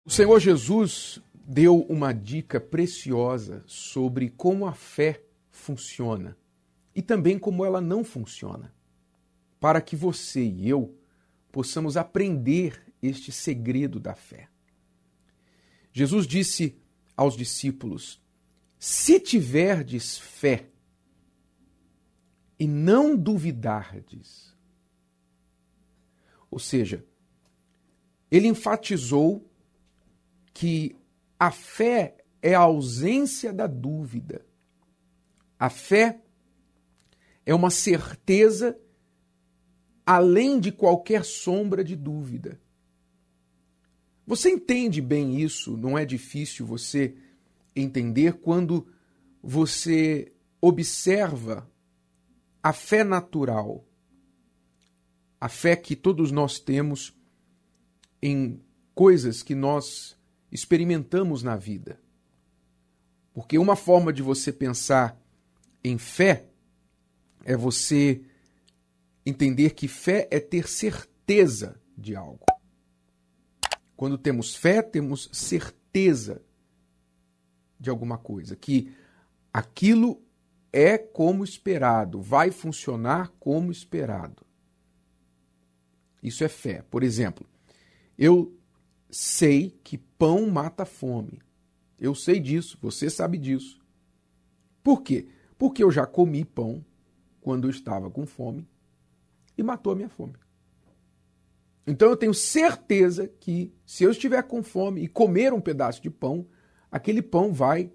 O Senhor Jesus deu uma dica preciosa sobre como a fé funciona e também como ela não funciona, para que você e eu possamos aprender este segredo da fé. Jesus disse aos discípulos: se tiverdes fé e não duvidardes, ou seja, ele enfatizou que a fé é a ausência da dúvida. A fé é uma certeza além de qualquer sombra de dúvida. Você entende bem isso? Não é difícil você entender quando você observa a fé natural, a fé que todos nós temos em coisas que nós experimentamos na vida. Porque uma forma de você pensar em fé é você entender que fé é ter certeza de algo. Quando temos fé, temos certeza de alguma coisa, que aquilo é como esperado, vai funcionar como esperado. Isso é fé. Por exemplo, eu sei que pão mata a fome. Eu sei disso, você sabe disso. Por quê? Porque eu já comi pão quando eu estava com fome e matou a minha fome. Então eu tenho certeza que se eu estiver com fome e comer um pedaço de pão, aquele pão vai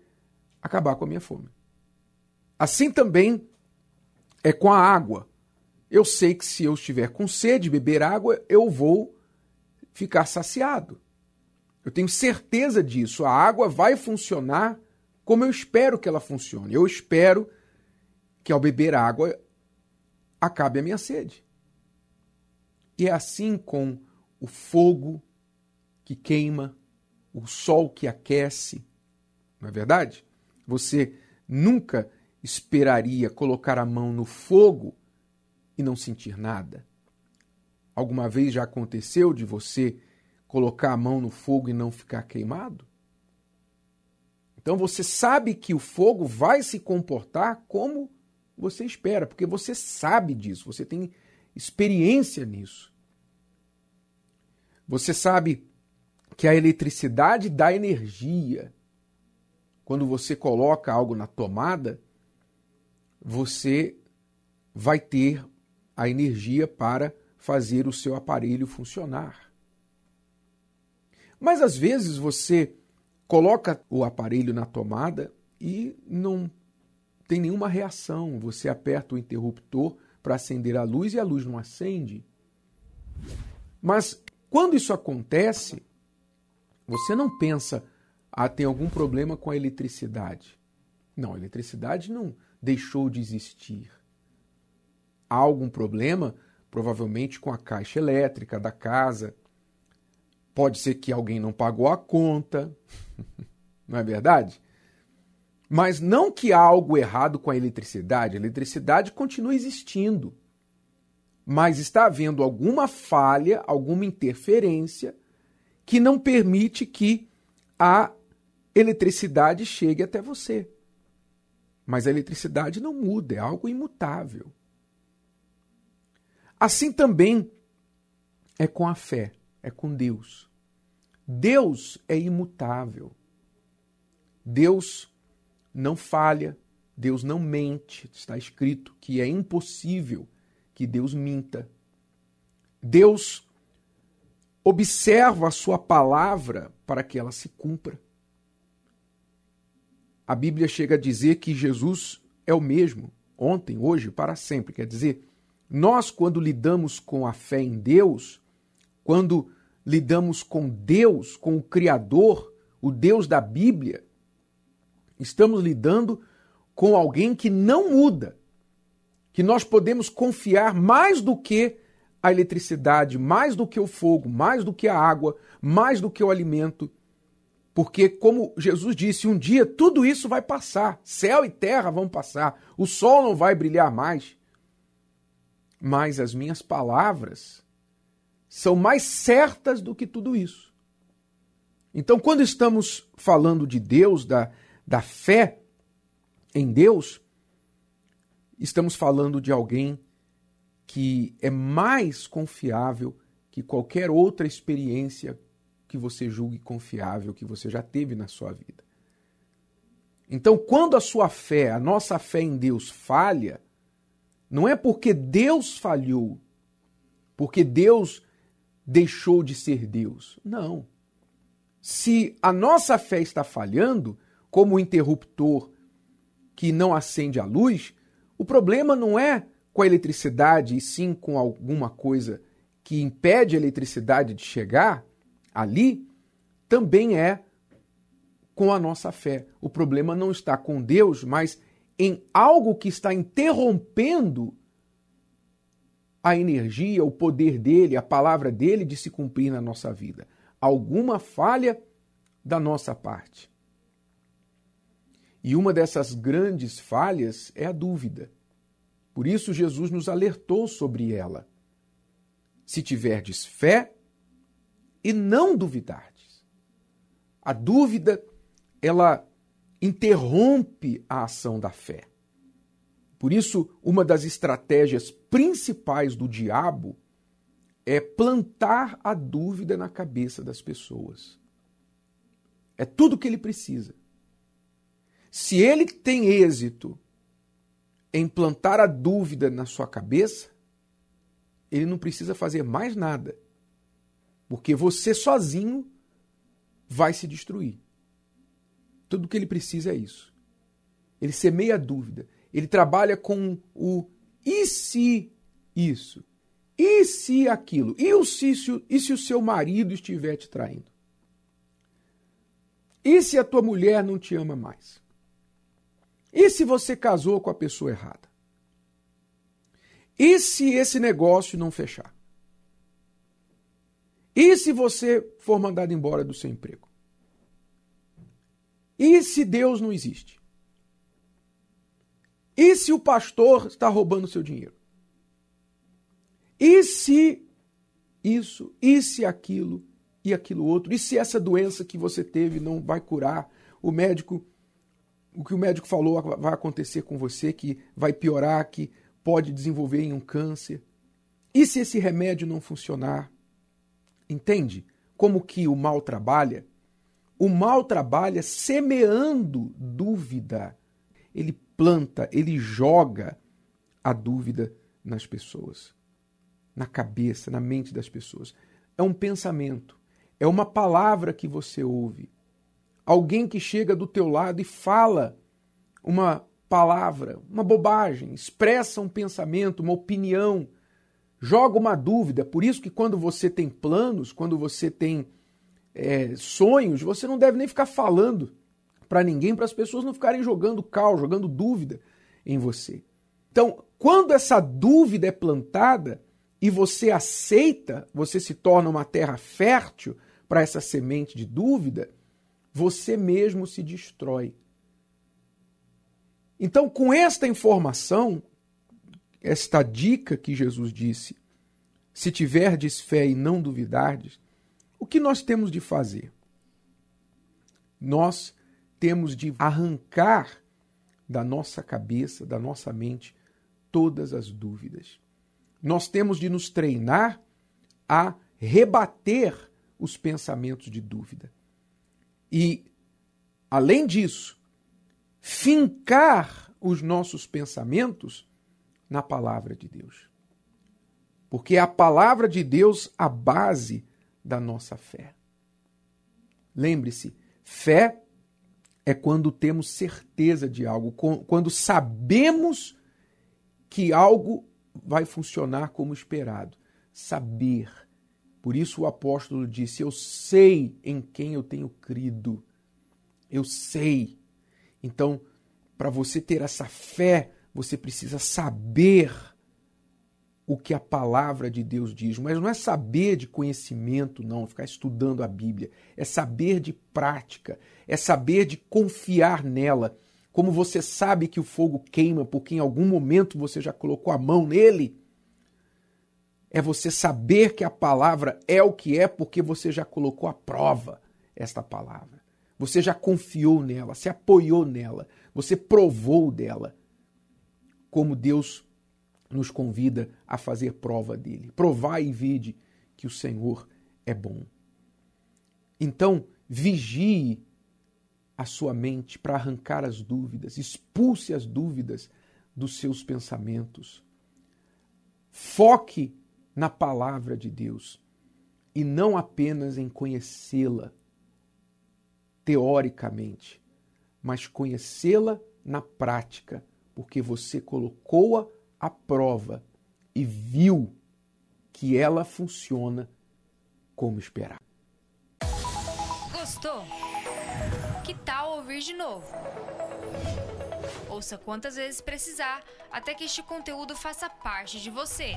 acabar com a minha fome. Assim também é com a água. Eu sei que se eu estiver com sede, beber água, eu vou ficar saciado. Eu tenho certeza disso. A água vai funcionar como eu espero que ela funcione. Eu espero que ao beber água acabe a minha sede. E é assim com o fogo que queima, o sol que aquece. Não é verdade? Você nunca esperaria colocar a mão no fogo e não sentir nada. Alguma vez já aconteceu de você colocar a mão no fogo e não ficar queimado? Então você sabe que o fogo vai se comportar como você espera, porque você sabe disso, você tem experiência nisso. Você sabe que a eletricidade dá energia. Quando você coloca algo na tomada, você vai ter a energia para fazer o seu aparelho funcionar. Mas às vezes você coloca o aparelho na tomada e não tem nenhuma reação. Você aperta o interruptor para acender a luz e a luz não acende. Mas quando isso acontece, você não pensa, tem algum problema com a eletricidade. Não, a eletricidade não deixou de existir. Há algum problema, provavelmente, com a caixa elétrica da casa. Pode ser que alguém não pagou a conta, não é verdade? Mas não que há algo errado com a eletricidade continua existindo. Mas está havendo alguma falha, alguma interferência que não permite que a eletricidade chegue até você. Mas a eletricidade não muda, é algo imutável. Assim também é com a fé, é com Deus. Deus é imutável. Deus não falha, Deus não mente. Está escrito que é impossível que Deus minta. Deus observa a sua palavra para que ela se cumpra. A Bíblia chega a dizer que Jesus é o mesmo, ontem, hoje, para sempre. Quer dizer, nós, quando lidamos com a fé em Deus, quando lidamos com Deus, com o Criador, o Deus da Bíblia, estamos lidando com alguém que não muda, que nós podemos confiar mais do que a eletricidade, mais do que o fogo, mais do que a água, mais do que o alimento. Porque, como Jesus disse, um dia tudo isso vai passar, céu e terra vão passar, o sol não vai brilhar mais. Mas as minhas palavras são mais certas do que tudo isso. Então, quando estamos falando de Deus, da fé em Deus, estamos falando de alguém que é mais confiável que qualquer outra experiência que você julgue confiável, que você já teve na sua vida. Então, quando a sua fé, a nossa fé em Deus falha, não é porque Deus falhou, porque Deus deixou de ser Deus. Não. Se a nossa fé está falhando, como o interruptor que não acende a luz, o problema não é com a eletricidade, e sim com alguma coisa que impede a eletricidade de chegar ali, também é com a nossa fé. O problema não está com Deus, mas em algo que está interrompendo a energia, o poder dele, a palavra dele de se cumprir na nossa vida. Alguma falha da nossa parte. E uma dessas grandes falhas é a dúvida. Por isso Jesus nos alertou sobre ela. Se tiverdes fé e não duvidardes. A dúvida, ela interrompe a ação da fé. Por isso, uma das estratégias principais do diabo é plantar a dúvida na cabeça das pessoas. É tudo o que ele precisa. Se ele tem êxito em plantar a dúvida na sua cabeça, ele não precisa fazer mais nada. Porque você sozinho vai se destruir. Tudo o que ele precisa é isso. Ele semeia a dúvida. Ele trabalha com o e se isso? E se aquilo? E se o seu marido estiver te traindo? E se a tua mulher não te ama mais? E se você casou com a pessoa errada? E se esse negócio não fechar? E se você for mandado embora do seu emprego? E se Deus não existe? E se o pastor está roubando seu dinheiro? E se isso? E se aquilo? E aquilo outro? E se essa doença que você teve não vai curar? O que o médico falou vai acontecer com você, que vai piorar, que pode desenvolver em um câncer? E se esse remédio não funcionar? Entende como que o mal trabalha? O mal trabalha semeando dúvida. Ele planta, ele joga a dúvida nas pessoas, na cabeça, na mente das pessoas. É um pensamento, é uma palavra que você ouve. Alguém que chega do teu lado e fala uma palavra, uma bobagem, expressa um pensamento, uma opinião, joga uma dúvida. Por isso que quando você tem planos, quando você tem sonhos, você não deve nem ficar falando para ninguém, para as pessoas não ficarem jogando caos, jogando dúvida em você. Então, quando essa dúvida é plantada e você aceita, você se torna uma terra fértil para essa semente de dúvida, você mesmo se destrói. Então, com esta informação, esta dica que Jesus disse, se tiverdes fé e não duvidardes, o que nós temos de fazer? Nós temos de arrancar da nossa cabeça, da nossa mente, todas as dúvidas. Nós temos de nos treinar a rebater os pensamentos de dúvida. E, além disso, fincar os nossos pensamentos na palavra de Deus. Porque é a palavra de Deus a base da nossa fé. Lembre-se, fé é quando temos certeza de algo, quando sabemos que algo vai funcionar como esperado. Saber. Por isso o apóstolo disse, eu sei em quem eu tenho crido. Eu sei. Então, para você ter essa fé, você precisa saber o que a palavra de Deus diz. Mas não é saber de conhecimento, não, ficar estudando a Bíblia. É saber de prática, é saber de confiar nela. Como você sabe que o fogo queima porque em algum momento você já colocou a mão nele, é você saber que a palavra é o que é porque você já colocou a prova. esta palavra. Você já confiou nela, se apoiou nela, você provou dela, como Deus nos convida a fazer prova dele. Provai e vede que o Senhor é bom. Então, vigie a sua mente para arrancar as dúvidas, expulse as dúvidas dos seus pensamentos. Foque na palavra de Deus e não apenas em conhecê-la teoricamente, mas conhecê-la na prática, porque você colocou-a à prova e viu que ela funciona como esperado. Gostou? Que tal ouvir de novo? Ouça quantas vezes precisar, até que este conteúdo faça parte de você.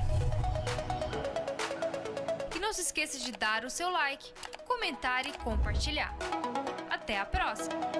E não se esqueça de dar o seu like, comentar e compartilhar. Até a próxima!